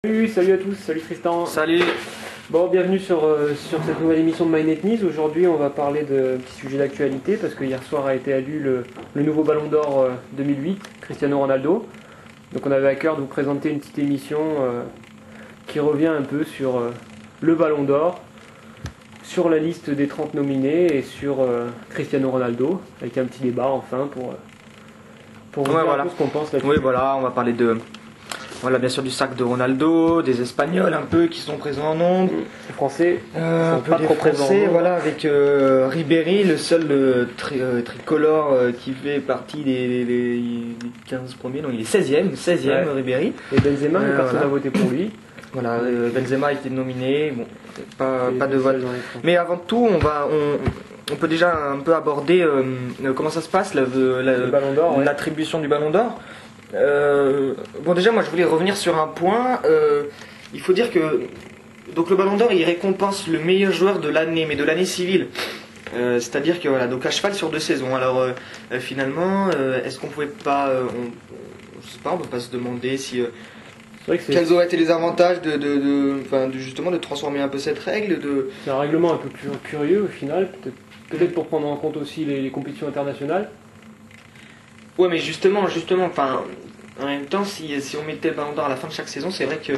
Salut à tous, salut Tristan. Salut. Bon, bienvenue sur cette nouvelle émission de MyNetNews. Aujourd'hui, on va parler de petits sujets d'actualité parce que hier soir a été élu le nouveau Ballon d'Or 2008, Cristiano Ronaldo. Donc on avait à cœur de vous présenter une petite émission qui revient un peu sur le Ballon d'Or, sur la liste des 30 nominés et sur Cristiano Ronaldo, avec un petit débat enfin pour vous dire un peu ce qu'on pense là-dessus. Oui, voilà, on va parler bien sûr du sac de Ronaldo, des Espagnols un peu qui sont présents en nombre. Les Français un sont peu pas des trop présents. Français, voilà, avec Ribéry, le seul tricolore qui fait partie des 15 premiers, non, il est 16e, Ouais. Ribéry. Et Benzema, mais personne voilà. n'a voté pour lui. Voilà, Benzema a été nominé, bon, pas Et de vote. dans les 30. Mais avant tout, on peut déjà un peu aborder comment ça se passe, Le Ballon d'Or, ouais. l'attribution du Ballon d'Or. Bon, déjà, moi je voulais revenir sur un point. Il faut dire que donc le Ballon d'Or il récompense le meilleur joueur de l'année, mais de l'année civile. C'est-à-dire que voilà, donc à cheval sur 2 saisons. Alors finalement, est-ce qu'on pouvait pas, je sais pas, on peut pas se demander si C'est vrai que quels auraient été les avantages justement de transformer un peu cette règle c'est un règlement un peu curieux au final, peut-être pour prendre en compte aussi les compétitions internationales. Ouais, mais justement, enfin, en même temps, si on mettait le Ballon d'Or à la fin de chaque saison, c'est vrai que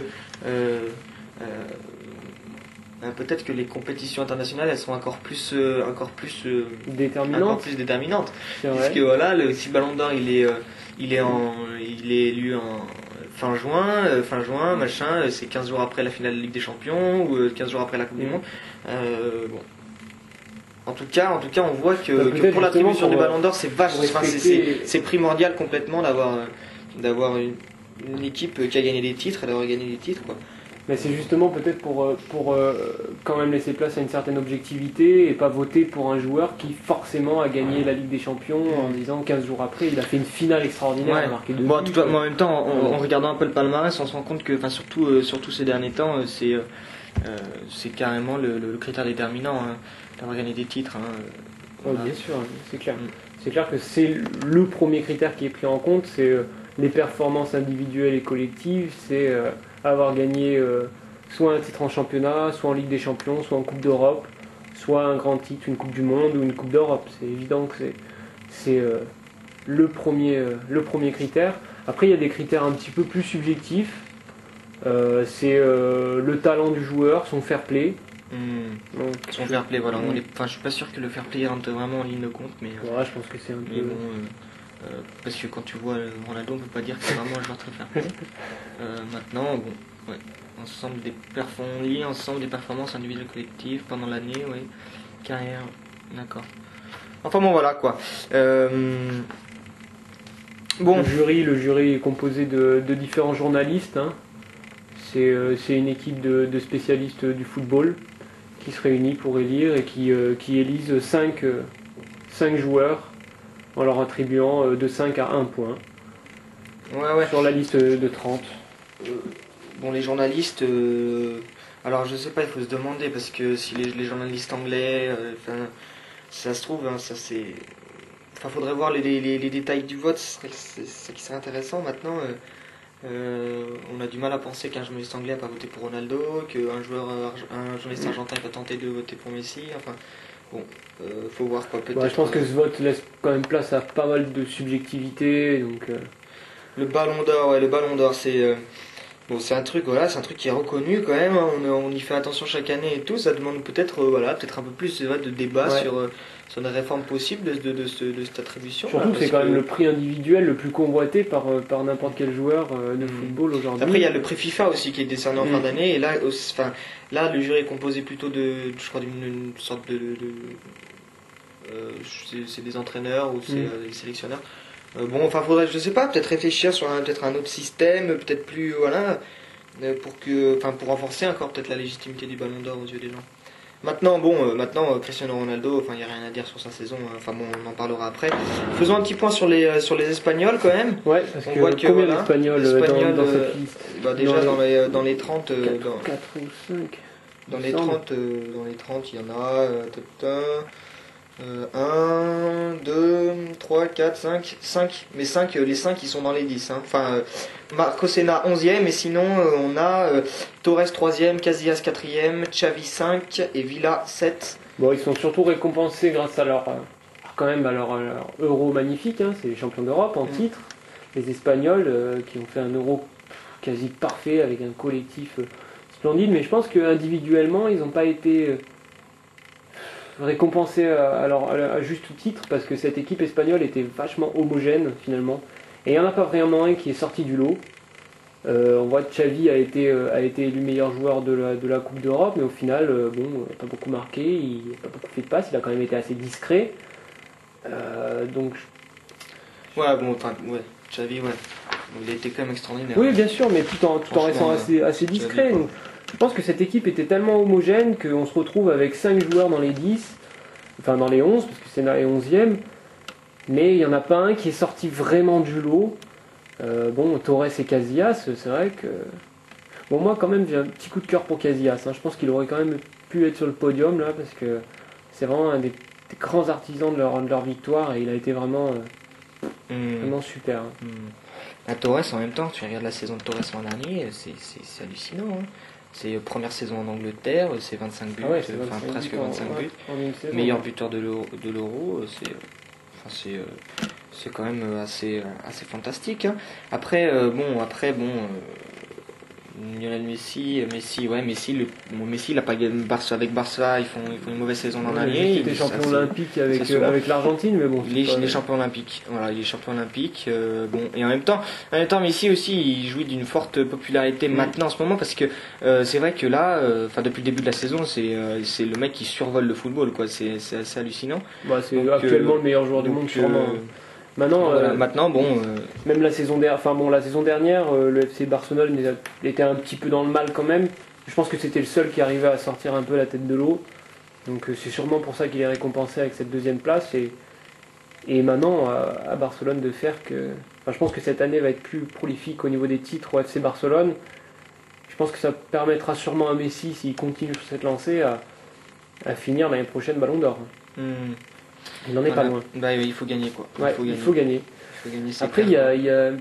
peut-être que les compétitions internationales, elles sont encore plus Déterminante, déterminantes. c'est vrai. Puisque voilà, si le Ballon d'Or il est élu en fin juin, machin, c'est 15 jours après la finale de la Ligue des Champions ou 15 jours après la Coupe du Monde. Bon. En tout cas, on voit que pour l'attribution du Ballon d'Or, c'est primordial complètement d'avoir une équipe qui a gagné des titres et d'avoir gagné des titres, quoi. Mais c'est justement peut-être pour quand même laisser place à une certaine objectivité et pas voter pour un joueur qui forcément a gagné la Ligue des Champions en disant 15 jours après il a fait une finale extraordinaire, il a marqué 2 buts. Bon, en même temps, en regardant un peu le palmarès, on se rend compte que, enfin, surtout ces derniers temps, c'est carrément le critère déterminant, hein, d'avoir gagné des titres. Hein, Ouais, voilà. bien sûr, c'est clair. C'est clair que c'est le premier critère qui est pris en compte, c'est les performances individuelles et collectives, c'est avoir gagné soit un titre en championnat, soit en Ligue des Champions, soit en Coupe d'Europe, soit un grand titre, une Coupe du Monde ou une Coupe d'Europe. C'est évident que c'est le premier critère. Après, il y a des critères un petit peu plus subjectifs. C'est le talent du joueur, son fair play. Donc, Son fair play, voilà. Je suis pas sûr que le fair play rentre vraiment en ligne de compte, mais ouais, je pense que c'est un mais peu... bon, parce que quand tu vois Ronaldo, on peut pas dire que c'est vraiment un joueur très fair play. Maintenant, bon, ouais, on lit ensemble des performances individuelles collectives pendant l'année, ouais, carrière, d'accord. Enfin bon, voilà quoi. Bon. Le jury est composé de différents journalistes, hein. C'est une équipe de spécialistes du football qui se réunit pour élire et qui élisent 5 joueurs en leur attribuant de 5 à 1 point Ouais. sur la liste de 30. Bon, les journalistes, alors je sais pas, il faut se demander parce que si les journalistes anglais, ça se trouve, hein, ça c'est. Enfin, faudrait voir les détails du vote, c'est ça qui serait intéressant. Maintenant, on a du mal à penser qu'un journaliste anglais n'a pas voté pour Ronaldo, un journaliste argentin n'a pas tenté de voter pour Messi. Enfin, bon, faut voir quoi, peut-être. Ouais, je pense que ce vote laisse quand même place à pas mal de subjectivité. Donc, Le Ballon d'Or, c'est. Bon, c'est un truc, voilà, c'est un truc qui est reconnu quand même, hein, on y fait attention chaque année et tout, ça demande peut-être peut-être un peu plus de débat Ouais. sur des réformes possibles de cette attribution. surtout, là, c'est parce quand que- même le prix individuel le plus convoité par n'importe quel joueur de football aujourd'hui. Après, il y a le prix FIFA aussi qui est décerné en fin d'année, et là, là, le jury est composé plutôt je crois, d'une sorte c'est des entraîneurs ou c'est des sélectionneurs. Bon, enfin, faudrait, je sais pas, peut-être réfléchir sur peut-être un autre système, peut-être plus, voilà, pour renforcer encore peut-être la légitimité du Ballon d'Or aux yeux des gens. Maintenant, Cristiano Ronaldo, enfin, il n'y a rien à dire sur sa saison, hein, enfin bon, on en parlera après. Faisons un petit point sur les Espagnols quand même. Ouais, parce On que voit que, combien voilà, d'Espagnols l'Espagnol, dans cette liste déjà dans les 30, 4 ou 5. dans les 30, il y en a, 1, 2, 3, 4, 5, 5. Mais 5, les 5 ils sont dans les 10. Hein. Enfin, Marco Senna 11e, et sinon on a Torres 3e, Casillas 4e, Xavi 5 et Villa 7. Bon, ils sont surtout récompensés grâce à quand même à leur euro magnifique, hein, c'est les champions d'Europe en titre. Les Espagnols qui ont fait un euro quasi parfait avec un collectif splendide, mais je pense qu'individuellement ils n'ont pas été récompensés à juste titre parce que cette équipe espagnole était vachement homogène finalement. Et il n'y en a pas vraiment un qui est sorti du lot. On voit que Xavi a été élu meilleur joueur de la Coupe d'Europe, mais au final, bon, il n'a pas beaucoup marqué, il n'a pas beaucoup fait de passes, il a quand même été assez discret. Donc, Ouais, bon, enfin, ouais, Xavi, ouais. Il a été quand même extraordinaire. oui, bien sûr, mais tout en restant assez discret. Xavi, Donc, je pense que cette équipe était tellement homogène qu'on se retrouve avec 5 joueurs dans les 10, enfin dans les 11, parce que Senna est 11e, mais il n'y en a pas un qui est sorti vraiment du lot. Bon, Torres et Casillas, c'est vrai que... Bon, moi, quand même, j'ai un petit coup de cœur pour Casillas. Hein. Je pense qu'il aurait quand même pu être sur le podium, là, parce que c'est vraiment un des grands artisans de leur victoire, et il a été vraiment super. Hein. À Torres, en même temps, tu regardes la saison de Torres l'an dernier, c'est hallucinant. Hein. C'est première saison en Angleterre, c'est 25 buts, Ah ouais, enfin presque 25 buts. En une saison, Meilleur ouais. buteur de l'Euro, c'est quand même assez fantastique. Hein. Après, Lionel Messi, Messi, il a pas gagné avec Barça, ils font une mauvaise saison l'an Ouais, dernier. il était champion olympique avec se voit. l'Argentine, mais bon. Il est champion olympique. Voilà, il est champion olympique. Bon, et en même temps, Messi aussi, il jouit d'une forte popularité maintenant en ce moment parce que c'est vrai que là, depuis le début de la saison, c'est le mec qui survole le football, quoi. C'est assez hallucinant. Bah, c'est Donc, actuellement le meilleur joueur du monde, sûrement. Maintenant, maintenant, bon. même la saison dernière, le FC Barcelone était un petit peu dans le mal quand même. Je pense que c'était le seul qui arrivait à sortir un peu la tête de l'eau. Donc c'est sûrement pour ça qu'il est récompensé avec cette deuxième place. Et maintenant, à Barcelone, de faire que... Enfin, je pense que cette année va être plus prolifique au niveau des titres au FC Barcelone. Je pense que ça permettra sûrement à Messi, s'il continue sur cette lancée, à finir l'année prochaine Ballon d'Or. Il n'en est pas loin. Bah, il faut gagner, quoi. Il faut gagner. Après, il y a un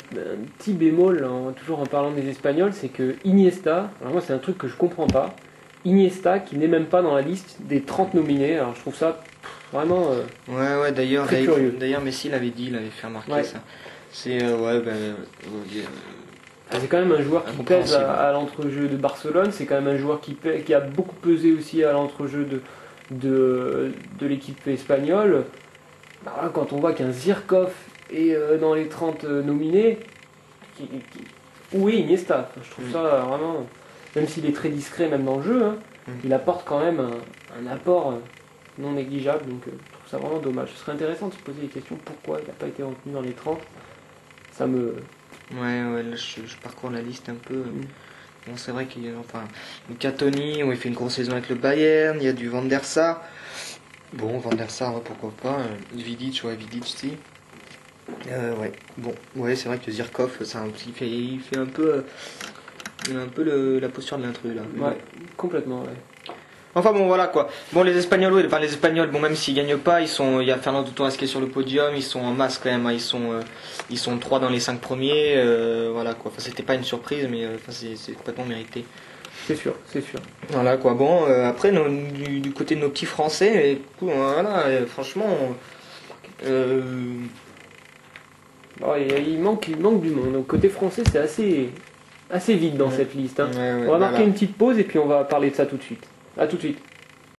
petit bémol, toujours en parlant des Espagnols, c'est que Iniesta, alors moi c'est un truc que je comprends pas, Iniesta qui n'est même pas dans la liste des 30 nominés, alors je trouve ça vraiment Ouais, d'ailleurs, très curieux. D'ailleurs, Messi l'avait dit, il avait fait remarquer ça. C'est, C'est quand même un joueur qui pèse à l'entrejeu de Barcelone, c'est quand même un joueur qui a beaucoup pesé aussi à l'entrejeu de l'équipe espagnole. Bah, là, quand on voit qu'un Zirkov est dans les 30 nominés, où est Iniesta? Je trouve ça vraiment, même s'il est très discret même dans le jeu, hein, il apporte quand même un apport non négligeable, donc je trouve ça vraiment dommage. Ce serait intéressant de se poser des questions, pourquoi il n'a pas été retenu dans les 30. Ça me... Ouais, là je parcours la liste un peu. Bon, c'est vrai qu'il y a Luca Toni, où il fait une grosse saison avec le Bayern, il y a du Van der Sar. Bon, Van der Sar, ouais, pourquoi pas. Vidic, si. C'est vrai que Zirkov, il fait un peu la posture de l'intrus là. Ouais, complètement, ouais. Enfin bon, voilà quoi. Bon, les Espagnols, bon, même s'ils gagnent pas, il y a Fernando Torres qui est sur le podium, ils sont en masse quand même, hein, ils sont 3 dans les 5 premiers, voilà quoi. Enfin, c'était pas une surprise, mais c'est complètement mérité. C'est sûr. Voilà quoi. Bon, après, du côté de nos petits Français, voilà, franchement, il manque du monde. Donc, côté français, c'est assez vide dans cette liste. Hein. Ouais, On va marquer une petite pause et puis on va parler de ça tout de suite. A tout de suite.